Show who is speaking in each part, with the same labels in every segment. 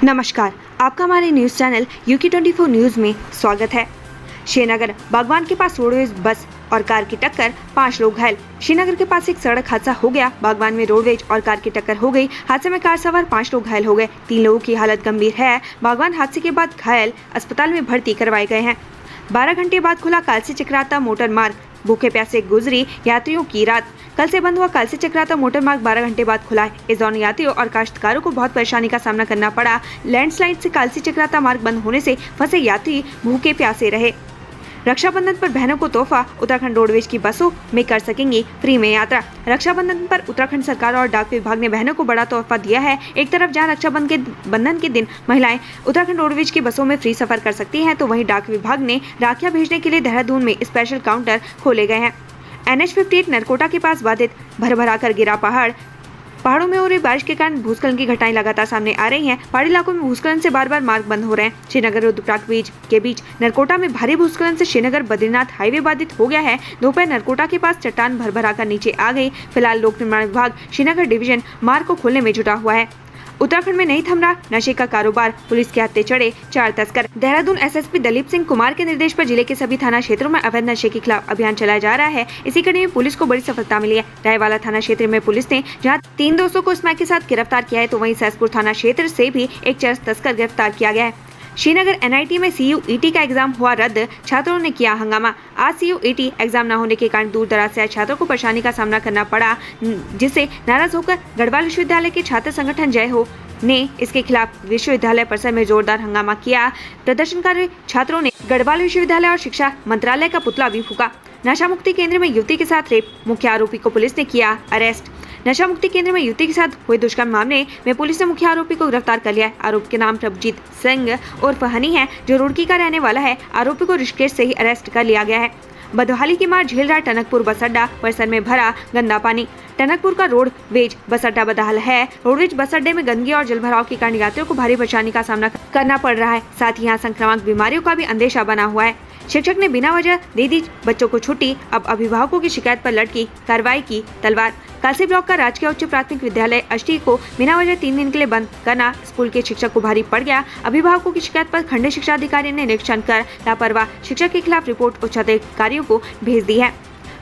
Speaker 1: नमस्कार, आपका हमारे न्यूज़ चैनल UK24 न्यूज़ में स्वागत है। श्रीनगर बागवान के पास रोडवेज बस और कार की टक्कर, 5 लोग घायल। श्रीनगर के पास एक सड़क हादसा हो गया। बागवान में रोडवेज और कार की टक्कर हो गई। हादसे में कार सवार 5 लोग घायल हो गए। 3 लोगों की हालत गंभीर है। बागवान हादसे के बाद घायल अस्पताल में भर्ती करवाए गए हैं। 12 घंटे बाद खुला कालसी चक्राता मोटर मार्ग, भूखे प्यासे गुजरी यात्रियों की रात। कल से बंद हुआ कालसी चक्राता मोटर मार्ग 12 घंटे बाद खुला है। इस दौरान यात्रियों और काश्तकारों को बहुत परेशानी का सामना करना पड़ा। लैंडस्लाइड से कालसी चक्राता मार्ग बंद होने से फंसे यात्री भूखे प्यासे रहे। रक्षाबंधन पर बहनों को तोहफा, उत्तराखंड रोडवेज की बसों में कर सकेंगी फ्री में यात्रा। रक्षाबंधन पर उत्तराखंड सरकार और डाक विभाग ने बहनों को बड़ा तोहफा दिया है। एक तरफ जहां रक्षाबंधन के दिन महिलाएं उत्तराखंड रोडवेज की बसों में फ्री सफर कर सकती हैं, तो वहीं डाक विभाग ने राखियां भेजने के लिए देहरादून में स्पेशल काउंटर खोले गए हैं। NH-58 नरकोटा के पास बाधित, भर कर गिरा पहाड़ों में हो रही बारिश के कारण भूस्खलन की घटनाएं लगातार सामने आ रही हैं। पहाड़ी इलाकों में भूस्खलन से बार मार्ग बंद हो रहे हैं। श्रीनगर रुद्रप्रयाग के बीच नरकोटा में भारी भूस्खलन से श्रीनगर बद्रीनाथ हाईवे बाधित हो गया है। दोपहर नरकोटा के पास चट्टान भर कर नीचे आ गई। फिलहाल लोक निर्माण विभाग श्रीनगर डिवीजन मार्ग को खोलने में जुटा हुआ है। उत्तराखंड में नहीं थम रहा नशे का कारोबार, पुलिस के हत्थे चढ़े 4 तस्कर। देहरादून SSP दलीप सिंह कुमार के निर्देश पर जिले के सभी थाना क्षेत्रों में अवैध नशे के खिलाफ अभियान चलाया जा रहा है। इसी कड़ी में पुलिस को बड़ी सफलता मिली है। रायवाला थाना क्षेत्र में पुलिस ने जहां 3 दोस्तों को स्मैक के साथ गिरफ्तार किया है, तो वहीं सहसपुर थाना क्षेत्र से भी एक चरस तस्कर गिरफ्तार किया गया है। श्रीनगर NIT में CUET का एग्जाम हुआ रद्द, छात्रों ने किया हंगामा। आज CUET एग्जाम न होने के कारण दूर दराज से आए छात्रों को परेशानी का सामना करना पड़ा, जिससे नाराज होकर गढ़वाल विश्वविद्यालय के छात्र संगठन जय हो ने इसके खिलाफ विश्वविद्यालय परिसर में जोरदार हंगामा किया। प्रदर्शनकारी छात्रों ने गढ़वाल विश्वविद्यालय और शिक्षा मंत्रालय का पुतला भी फूका। नशा मुक्ति केंद्र में युवती के साथ रेप, मुख्य आरोपी को पुलिस ने किया अरेस्ट। नशा मुक्ति केंद्र में युवती के साथ हुए दुष्कर्म मामले में पुलिस ने मुख्य आरोपी को गिरफ्तार कर लिया है। आरोपी के नाम प्रभजीत सिंह उर्फ हनी है, जो रुड़की का रहने वाला है। आरोपी को ऋषिकेश से ही अरेस्ट कर लिया गया है। बदहाली की मार झेल रहा टनकपुर बस अड्डा, परिसर में भरा गंदा पानी। टनकपुर का रोडवेज बस अड्डा बदहाल है। रोडवेज बस अड्डे में गंदगी और जलभराव के कारण यात्रियों को भारी परेशानी का सामना करना पड़ रहा है। साथ ही यहाँ संक्रामक बीमारियों का भी अंदेशा बना हुआ है। शिक्षक ने बिना वजह दे दी बच्चों को छुट्टी, अब अभिभावकों की शिकायत पर लटकी कार्रवाई की तलवार। कालसी ब्लॉक का राजकीय उच्च प्राथमिक विद्यालय अष्टी को बिना वजह 3 दिन के लिए बंद करना स्कूल के शिक्षक को भारी पड़ गया। अभिभावकों की शिकायत पर खंड शिक्षा अधिकारी ने निरीक्षण कर लापरवाह शिक्षक के खिलाफ रिपोर्ट उच्च अधिकारियों को भेज दी है।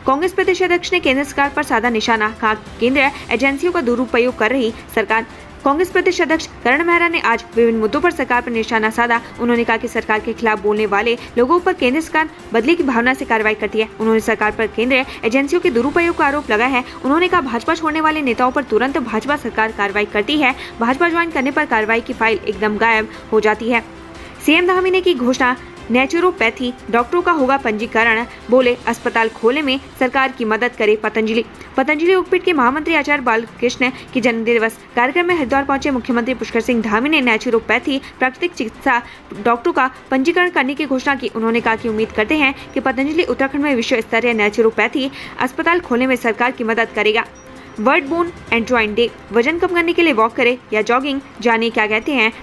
Speaker 1: कांग्रेस प्रदेश अध्यक्ष ने केंद्र सरकार पर साधा निशाना, कहा केंद्रीय एजेंसियों का दुरुपयोग कर रही सरकार। कांग्रेस प्रदेश अध्यक्ष करण मेहरा ने आज विभिन्न मुद्दों पर सरकार पर निशाना साधा। उन्होंने कहा कि सरकार के खिलाफ बोलने वाले लोगों पर केंद्र सरकार बदले की भावना से कार्रवाई करती है। उन्होंने सरकार पर केंद्रीय एजेंसियों के दुरुपयोग का आरोप लगाया है। उन्होंने कहा भाजपा छोड़ने वाले नेताओं पर तुरंत भाजपा सरकार कार्रवाई करती है। भाजपा ज्वाइन करने पर कार्रवाई की फाइल एकदम गायब हो जाती है। CM धामी ने की घोषणा, नेचुरोपैथी डॉक्टरों का होगा पंजीकरण, बोले अस्पताल खोलने में सरकार की मदद करे पतंजलि। पतंजलि योगपीठ के महामंत्री आचार्य बालकृष्ण की जन्म दिवस कार्यक्रम में हरिद्वार पहुंचे मुख्यमंत्री पुष्कर सिंह धामी ने नेचुरोपैथी प्राकृतिक चिकित्सा डॉक्टरों का पंजीकरण करने की घोषणा की। उन्होंने कहा कि उम्मीद करते हैं कि पतंजलि उत्तराखंड में विश्व स्तरीय नेचुरोपैथी अस्पताल खोलने में सरकार की मदद करेगा। World bone and joint day, वजन कम करने के लिए वॉक करे या जॉगिंग, जानिए क्या कहते हैं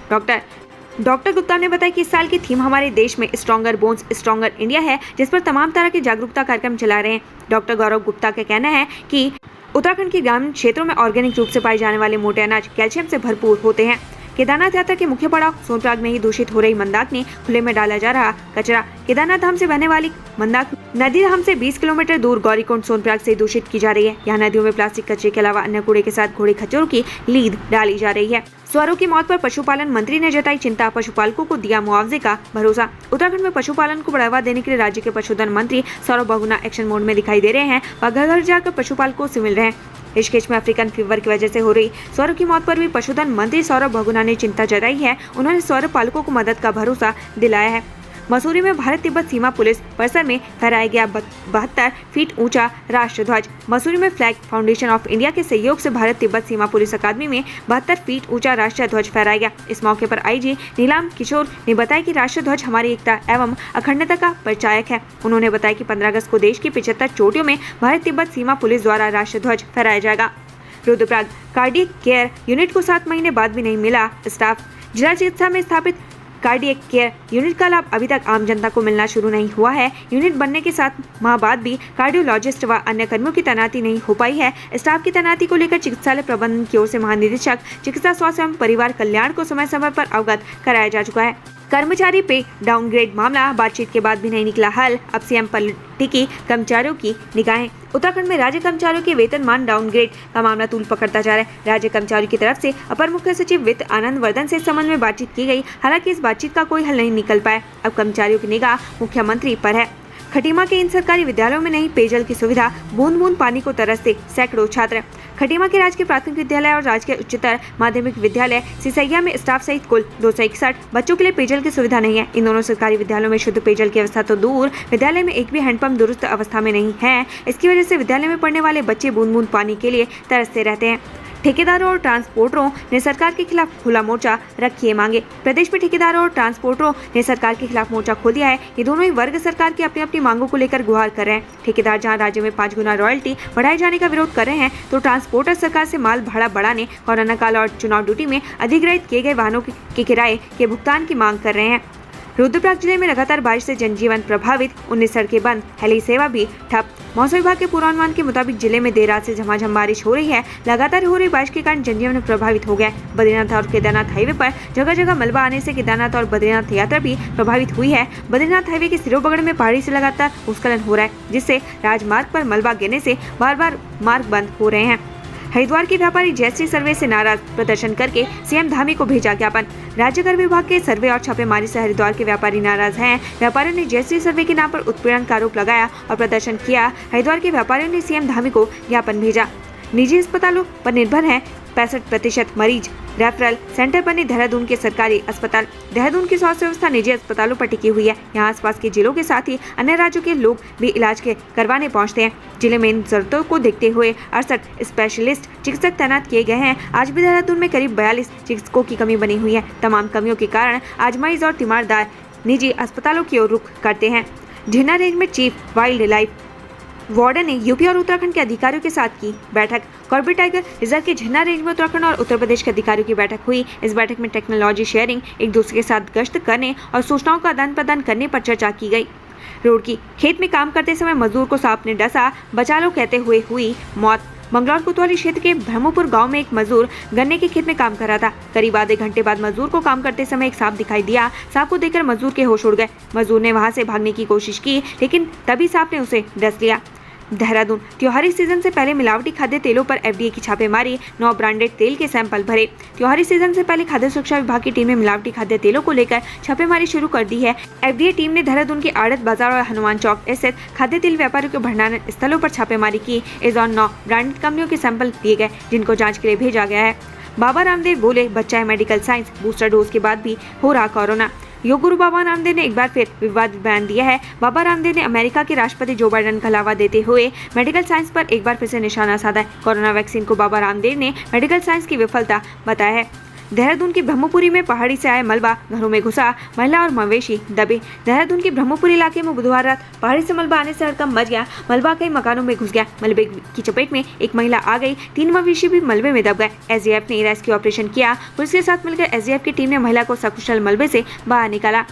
Speaker 1: डॉक्टर गुप्ता ने बताया कि इस साल की थीम हमारे देश में स्ट्रॉन्गर बोन्स स्ट्रॉन्गर इंडिया है, जिस पर तमाम तरह के जागरूकता कार्यक्रम चला रहे हैं। डॉक्टर गौरव गुप्ता का कहना है कि उत्तराखंड के ग्रामीण क्षेत्रों में ऑर्गेनिक रूप से पाए जाने वाले मोटे अनाज कैल्शियम से भरपूर होते हैं। केदारनाथ यात्रा के मुख्य पड़ाव सोनप्रयाग में ही दूषित हो रही मंदाकिनी, खुले में डाला जा रहा कचरा। केदारनाथ धाम से बहने वाली मंदाकिनी नदी धाम से 20 किलोमीटर दूर गौरीकुंड सोनप्रयाग से दूषित की जा रही है। यहाँ नदियों में प्लास्टिक कचरे के अलावा अन्य कूड़े के साथ घोड़े खच्चरों की लीद डाली जा रही है। स्वरों की मौत पर पशुपालन मंत्री ने जताई चिंता, पशुपालकों को दिया मुआवजे का भरोसा। उत्तराखंड में पशुपालन को बढ़ावा देने के लिए राज्य के पशुधन मंत्री सौरभ बहुगुणा एक्शन मोड में दिखाई दे रहे हैं। वह घर घर जाकर पशुपालकों से मिल रहे हैं। ऋषिकेश में अफ्रीकन फीवर की वजह से हो रही स्वरों की मौत पर भी पशुधन मंत्री सौरभ बहुगुणा ने चिंता जताई है। उन्होंने स्वरं पालकों को मदद का भरोसा दिलाया है। मसूरी में भारत तिब्बत सीमा पुलिस परिसर में फहराया गया 72 फीट ऊंचा राष्ट्र ध्वज। मसूरी में फ्लैग फाउंडेशन ऑफ इंडिया के सहयोग से भारत तिब्बत सीमा पुलिस अकादमी में 72 फीट ऊंचा राष्ट्रीय ध्वज फहराया गया। इस मौके पर IG नीलाम किशोर ने बताया कि राष्ट्रीय ध्वज हमारी एकता एवं अखंडता का परिचायक है। उन्होंने बताया कि 15 अगस्त को देश की 75 चोटियों में भारत तिब्बत सीमा पुलिस द्वारा राष्ट्रीय ध्वज फहराया जाएगा। रुद्रप्रयाग कार्डियक केयर यूनिट को 7 महीने बाद भी नहीं मिला स्टाफ। जिला चिकित्सा में स्थापित कार्डियक केयर यूनिट का लाभ अभी तक आम जनता को मिलना शुरू नहीं हुआ है। यूनिट बनने के 7 माह बाद भी कार्डियोलॉजिस्ट व अन्य कर्मियों की तैनाती नहीं हो पाई है। स्टाफ की तैनाती को लेकर चिकित्सालय प्रबंधन की ओर से महानिदेशक चिकित्सा स्वास्थ्य एवं परिवार कल्याण को समय समय पर अवगत कराया जा चुका है। कर्मचारी पे डाउनग्रेड मामला बातचीत के बाद भी नहीं निकला हल। अब सीएम पर टिकी कर्मचारियों की निगाहें। उत्तराखंड में राज्य कर्मचारियों के वेतनमान डाउनग्रेड का मामला तूल पकड़ता जा रहा है। राज्य कर्मचारियों की तरफ से अपर मुख्य सचिव वित्त आनंद वर्धन से इस संबंध में बातचीत की गई। हालांकि इस बातचीत का कोई हल नहीं निकल पाया। अब कर्मचारियों की निगाह मुख्यमंत्री पर है। खटीमा के इन सरकारी विद्यालयों में नहीं पेयजल की सुविधा, बूंद बूंद पानी को तरसते सैकड़ों छात्र। खटीमा के राजकीय प्राथमिक विद्यालय और राजकीय उच्चतर माध्यमिक विद्यालय सिसैया में स्टाफ सहित कुल 261 बच्चों के लिए पेयजल की सुविधा नहीं है। इन दोनों सरकारी विद्यालयों में शुद्ध पेयजल की व्यवस्था तो दूर, विद्यालय में एक भी हैंडपंप दुरुस्त अवस्था में नहीं है। इसकी वजह से विद्यालय में पढ़ने वाले बच्चे बूंद बूंद पानी के लिए तरसते रहते हैं। ठेकेदारों और ट्रांसपोर्टरों ने सरकार के खिलाफ खुला मोर्चा रखी मांगे। प्रदेश में ठेकेदारों और ट्रांसपोर्टरों ने सरकार के खिलाफ मोर्चा खोल दिया है। ये दोनों ही वर्ग सरकार की अपनी अपनी मांगों को लेकर गुहार कर रहे हैं। ठेकेदार जहां राज्य में 5 गुना रॉयल्टी बढ़ाए जाने का विरोध कर रहे हैं, तो ट्रांसपोर्टर सरकार से माल भाड़ा बढ़ाने, कोरोना काल और चुनाव ड्यूटी में अधिग्रहित किए गए वाहनों के किराए के भुगतान की मांग कर रहे हैं। रुद्रप्रयाग जिले में लगातार बारिश से जनजीवन प्रभावित, 19 सड़कें बंद, हेली सेवा भी ठप। मौसम विभाग के पूर्वानुमान के मुताबिक जिले में देर रात से झमाझम बारिश हो रही है। लगातार हो रही बारिश के कारण जनजीवन प्रभावित हो गया है। बद्रीनाथ और केदारनाथ हाईवे पर जगह जगह मलबा आने से केदारनाथ और बद्रीनाथ यात्रा भी प्रभावित हुई है। बद्रीनाथ हाईवे के सिरोबगढ़ में पहाड़ी से लगातार भूस्खलन हो रहा है, जिससे राजमार्ग पर मलबा गिरने से बार बार मार्ग बंद हो रहे हैं। हरिद्वार के व्यापारी जयश्री सर्वे से नाराज, प्रदर्शन करके सीएम धामी को भेजा ज्ञापन। राज्य कर विभाग के सर्वे और छापेमारी से हरिद्वार के व्यापारी नाराज हैं। व्यापारियों ने जयश्री सर्वे के नाम पर उत्पीड़न का आरोप लगाया और प्रदर्शन किया। हरिद्वार के व्यापारियों ने सीएम धामी को ज्ञापन भेजा। निजी अस्पतालों पर निर्भर है 65% मरीज। रेफरल सेंटर बने देहरादून के सरकारी अस्पताल। देहरादून की स्वास्थ्य व्यवस्था निजी अस्पतालों पर टिकी हुई है। यहाँ आसपास के जिलों के साथ ही अन्य राज्यों के लोग भी इलाज के करवाने पहुँचते हैं। जिले में इन जरूरतों को देखते हुए 68 स्पेशलिस्ट चिकित्सक तैनात किए गए हैं। आज भी देहरादून में करीब 42 चिकित्सकों की कमी बनी हुई है। तमाम कमियों के कारण आज मरीज और तीमारदार निजी अस्पतालों की ओर रुख करते हैं। ढिन्ना रेंज में चीफ वाइल्ड लाइफ वार्डन ने यूपी और उत्तराखंड के अधिकारियों के साथ की बैठक। कॉर्बेट टाइगर रिजर्व के झन्ना रेंज में उत्तराखंड और उत्तर प्रदेश के अधिकारियों की बैठक हुई। इस बैठक में टेक्नोलॉजी शेयरिंग, एक दूसरे के साथ गश्त करने और सूचनाओं का आदान प्रदान करने पर चर्चा की गई। रोड की खेत में काम करते समय मजदूर को सांप ने डसा, बचा लो कहते हुए हुई मौत। मंगलौर कोतवाली क्षेत्र के ब्रह्मपुर गांव में एक मजदूर गन्ने के खेत में काम कर रहा था। करीब आधे घंटे बाद मजदूर को काम करते समय एक सांप दिखाई दिया। सांप को देखकर मजदूर के होश उड़ गए। मजदूर ने वहां से भागने की कोशिश की, लेकिन तभी सांप ने उसे डस लिया। देहरादून त्योहारी सीजन से पहले मिलावटी खाद्य तेलों पर एफडीए की छापेमारी, 9 ब्रांडेड तेल के सैंपल भरे। त्योहारी सीजन से पहले खाद्य सुरक्षा विभाग की टीम ने मिलावटी खाद्य तेलों को लेकर छापेमारी शुरू कर दी है। एफडीए टीम ने देहरादून के आड़त बाजार और हनुमान चौक स्थित खाद्य तेल व्यापारियों के भंडारण स्थलों पर छापेमारी की। इस दौरान 9 ब्रांडेड कंपनियों के सैंपल लिए गए, जिनको जाँच के लिए भेजा गया है। बाबा रामदेव बोले, बच्चा है मेडिकल साइंस, बूस्टर डोज के बाद भी हो रहा कोरोना। योग गुरु बाबा रामदेव ने एक बार फिर विवादित बयान दिया है। बाबा रामदेव ने अमेरिका के राष्ट्रपति जो बाइडेन का हवाला देते हुए मेडिकल साइंस पर एक बार फिर से निशाना साधा है। कोरोना वैक्सीन को बाबा रामदेव ने मेडिकल साइंस की विफलता बताया है। देहरादून की ब्रह्मपुरी में पहाड़ी से आए मलबा घरों में घुसा, महिला और मवेशी दबे। देहरादून के ब्रह्मपुरी इलाके में बुधवार रात पहाड़ी से मलबा आने से हड़कंप मच गया। मलबा कई मकानों में घुस गया। मलबे की चपेट में एक महिला आ गई। 3 मवेशी भी मलबे में दब गए। एसडीएफ ने रेस्क्यू ऑपरेशन किया। पुलिस के साथ मिलकर एसडीएफ की टीम ने महिला को सकुशल मलबे से बाहर निकाला।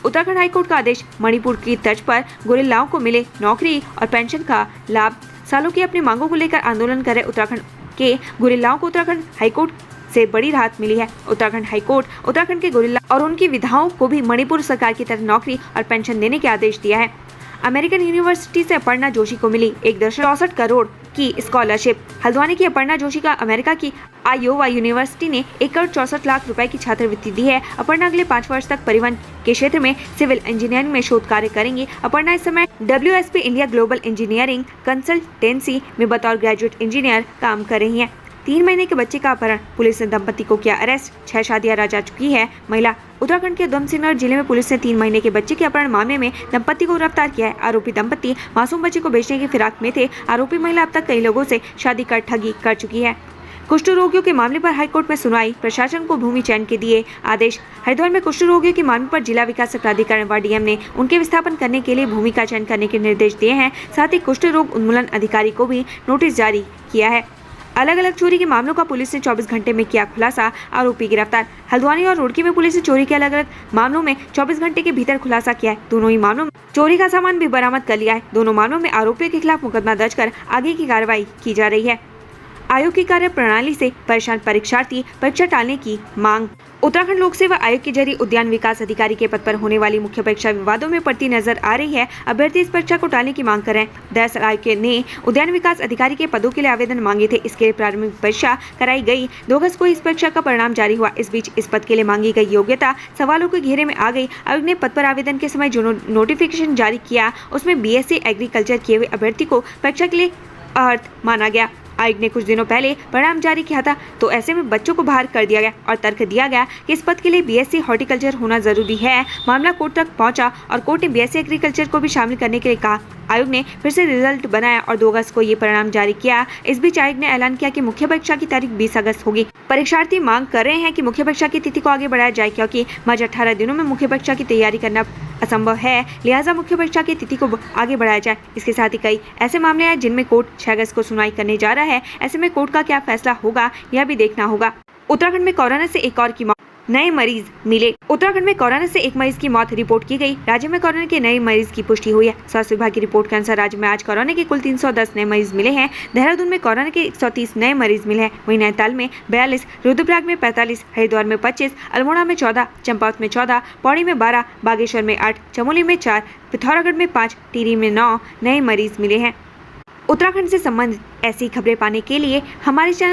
Speaker 1: उत्तराखंड हाईकोर्ट का आदेश, मणिपुर की तर्ज पर गोरिल्लाओं को मिले नौकरी और पेंशन का लाभ। सालों की अपनी मांगों को लेकर आंदोलन कर रहे उत्तराखंड के गोरिल्लाओं को उत्तराखंड हाईकोर्ट से बड़ी राहत मिली है। उत्तराखंड हाईकोर्ट उत्तराखंड के गोरिल्ला और उनकी विधाओं को भी मणिपुर सरकार की तरह नौकरी और पेंशन देने के आदेश दिया है। अमेरिकन यूनिवर्सिटी से अपर्णा जोशी को मिली 1.64 करोड़ की स्कॉलरशिप। हल्द्वानी की अपर्णा जोशी का अमेरिका की आयोवा यूनिवर्सिटी ने 1,64,00,000 रुपए की छात्रवृत्ति दी है। अपर्णा अगले 5 वर्ष तक परिवहन के क्षेत्र में सिविल इंजीनियरिंग में शोध कार्य करेंगी। अपर्णा इस समय WSP India global engineering consultancy में बतौर ग्रेजुएट इंजीनियर काम कर रही हैं। 3 महीने के बच्चे का अपहरण, पुलिस ने दंपति को किया अरेस्ट। 6 शादियां रह जा चुकी है महिला। उत्तराखंड के उधमसिंह जिले में पुलिस ने 3 महीने के बच्चे के अपहरण मामले में दंपति को गिरफ्तार किया है। आरोपी दंपति मासूम बच्चे को बेचने की फिराक में थे। आरोपी महिला अब तक कई लोगों से शादी कर ठगी कर चुकी है। कुष्ठ रोगियों के मामले पर हाईकोर्ट में सुनवाई, प्रशासन को भूमि चयन के दिए आदेश। हरिद्वार में कुष्ठ रोगियों के मामले पर जिला विकास प्राधिकरण व डीएम ने उनके विस्थापन करने के लिए भूमि का चयन करने के निर्देश दिए हैं। साथ ही कुष्ठ रोग उन्मूलन अधिकारी को भी नोटिस जारी किया है। अलग अलग चोरी के मामलों का पुलिस ने 24 घंटे में किया खुलासा, आरोपी गिरफ्तार। हल्द्वानी और रुड़की में पुलिस ने चोरी के अलग अलग मामलों में 24 घंटे के भीतर खुलासा किया है। दोनों ही मामलों में चोरी का सामान भी बरामद कर लिया है। दोनों मामलों में आरोपियों के खिलाफ मुकदमा दर्ज कर आगे की कार्रवाई की जा रही है। आयोग की कार्य प्रणाली से परेशान परीक्षार्थी परीक्षा टालने की मांग। उत्तराखंड लोक सेवा आयोग के जरिए उद्यान विकास अधिकारी के पद पर होने वाली मुख्य परीक्षा विवादों में पड़ती नजर आ रही है। अभ्यर्थी इस परीक्षा को टालने की मांग कर रहे हैं। दरअसल आयोग ने उद्यान विकास अधिकारी के पदों के लिए आवेदन मांगे थे। इसके लिए प्रारंभिक परीक्षा कराई गई। 2 अगस्त को इस परीक्षा का परिणाम जारी हुआ। इस बीच इस पद के लिए मांगी गई योग्यता सवालों के घेरे में आ गई। आयोग ने पद पर आवेदन के समय जो नोटिफिकेशन जारी किया उसमें BSc एग्रीकल्चर किए हुए अभ्यर्थी को परीक्षा के लिए अर्थ माना गया। आयोग ने कुछ दिनों पहले परिणाम जारी किया था, तो ऐसे में बच्चों को बाहर कर दिया गया और तर्क दिया गया कि इस पद के लिए BSc हॉर्टिकल्चर होना जरूरी है। मामला कोर्ट तक पहुंचा और कोर्ट ने BSc एग्रीकल्चर को भी शामिल करने के लिए कहा। आयोग ने फिर से रिजल्ट बनाया और 2 अगस्त को ये परिणाम जारी किया। इस बीच आयोग ने ऐलान किया कि मुख्य परीक्षा की तारीख 20 अगस्त होगी। परीक्षार्थी मांग कर रहे हैं कि मुख्य परीक्षा की तिथि को आगे बढ़ाया जाए, क्योंकि महज 18 दिनों में मुख्य परीक्षा की तैयारी करना असंभव है। लिहाजा मुख्य परीक्षा की तिथि को आगे बढ़ाया जाए। इसके साथ ही कई ऐसे मामले हैं जिनमें कोर्ट 6 अगस्त को सुनवाई करने जा रहा है। ऐसे में कोर्ट का क्या फैसला होगा यह भी देखना होगा। उत्तराखंड में कोरोना से एक और की मौत, नए मरीज मिले। उत्तराखंड में कोरोना से एक मरीज की मौत रिपोर्ट की गई। राज्य में कोरोना के नए मरीज की पुष्टि हुई है। स्वास्थ्य विभाग की रिपोर्ट के अनुसार राज्य में आज कोरोना के कुल 310 नए मरीज मिले हैं। देहरादून में कोरोना के 130 नए मरीज मिले हैं। वहीं नैनीताल में 42, रुद्रप्रयाग में 45, हरिद्वार में 25, अल्मोड़ा में 14, चंपावत में 14, पौड़ी में 12, बागेश्वर में 8, चमोली में 4, पिथौरागढ़ में 5, टिहरी में 9 नए मरीज मिले हैं। उत्तराखंड से संबंधित ऐसी खबरें पाने के लिए हमारे चैनल